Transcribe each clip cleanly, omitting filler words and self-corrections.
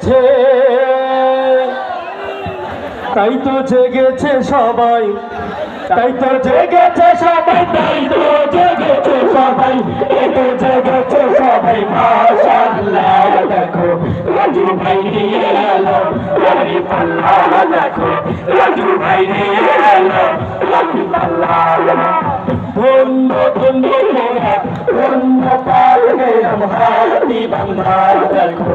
জেগেছে, তাই তো জেগেছে সবাই, তাই তো জেগেছে সবাই, তাই তো জেগেছে সবাই, এই তো জেগেছে সবাই। মাশাআল্লাহ দেখো রাজু ভাই নিয়ে এলো লারি পাল্লা, দেখো রাজু ভাই নিয়ে এলো লারি পাল্লা। ধন্য ধন্য মোরা ধন্য পালনে হাতি বাংলা, দেখো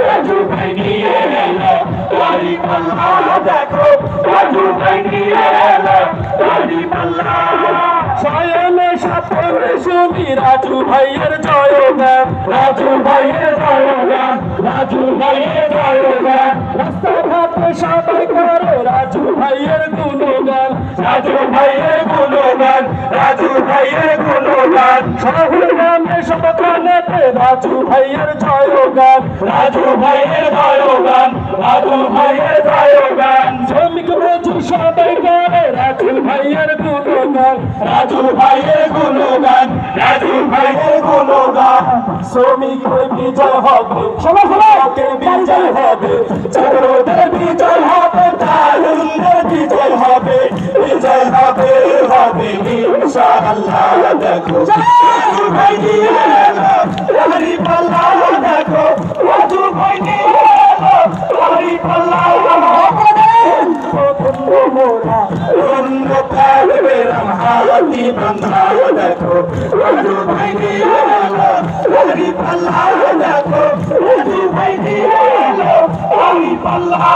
রাজু ভাই নিয়ে এলো লারি পাল্লা, দেখো রাজু ভাই নিয়ে এলো লারি পাল্লা। শয়নে স্বপ্নে শুনি রাজু ভাইয়ের জয়গান, রাজু ভাইয়ের জয়গান, রাজু ভাইয়ের জয়গান। রাস্তাঘাটে সবাই করে রাজু ভাইয়ের গুণগান, রাজু ভাইয়ের গুণগান, রাজু ভাইয়ের গুণগান। শহর গ্রামে সবখানেতে রাজু ভাইয়ের জয়গান, রাজু ভাইয়ের জয়গান, রাজু ভাইয়ের জয়গান। শ্রমিক মজুর সবাই করে রাজু ভাইয়ের গুণগান, রাজু ভাইয়ের গুণগান, রাজু ভাইয়ের গুণগান। শ্রমিকের বিজয় হবে, সমাজের বিজয় হবে, চাকরদের বিজয় হবে, তারুণ্যের বিজয় হবে, বিজয় হবে হবে ইনশাআল্লাহ। দেখো রাজু ভাই নিয়ে এলো লারি পাল্লা, দেখো রাজু ভাই নিয়ে এলো লারি পাল্লা। অন্য পালবের হাতি বাংলা, দেখো রাজু ভাই নিয়ে এলো লারি পাল্লা, দেখো রাজু ভাই নিয়ে এলো লারি পাল্লা।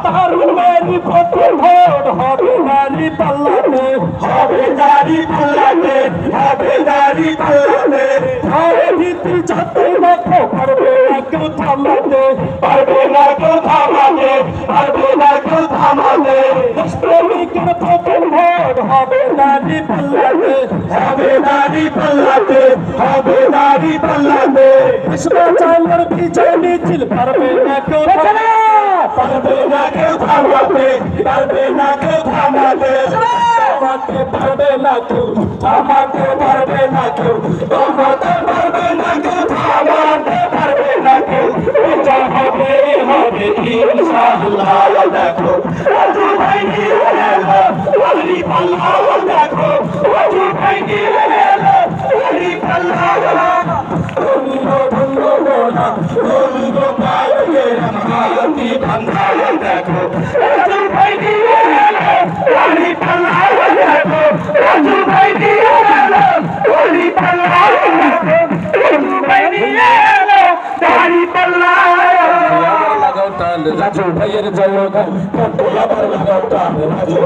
তারুণ্যের প্রথম ভোট হবে লারি পাল্লাতে, হবে লারি পাল্লাতে, হবে লারি পাল্লাতে। ঘরে ভিত্তি যাতে দেখো পারবে না কেউ থামাতে, পারবে না কেউ থামাতে, পারবে না কেউ থামাতে। দেশপ্রেমিকের প্রথম ভোট হবে নারী পাল্লাতে, হবে নারী পাল্লাতে, হবে নারী পাল্লাতে। বিশ্বচালের বিজয় মিছিল পারবে না কেউ থামাতে, পারবে না কেউ থামাতে, পারবে না কেউ থামাতে। থামাতে পারবে না কেউ, থামাতে পারবে না কেউ, থামাতে পারবে না কেউ, থামাতে পারবে না কেউ। বিজয় হবে হবে ইনশাআল্লাহ। দেখো রাজু ভাই নিয়ে এলো লারি পাল্লা, দেখো রাজু ভাই নিয়ে এলো লারি পাল্লা। ধন্য ধন্য মোরা ধন্য পালনের হাতি বাংলা, দেখো রাজু ভাই নিয়ে এলো লারি পাল্লা, দেখো রাজু ভাই নিয়ে এলো লারি পাল্লা, রাজু ভাই নিয়ে এলো লারি পাল্লা। রাজু ভাইয়ের জয়গান, কত আবার লাগাও তাল রাজু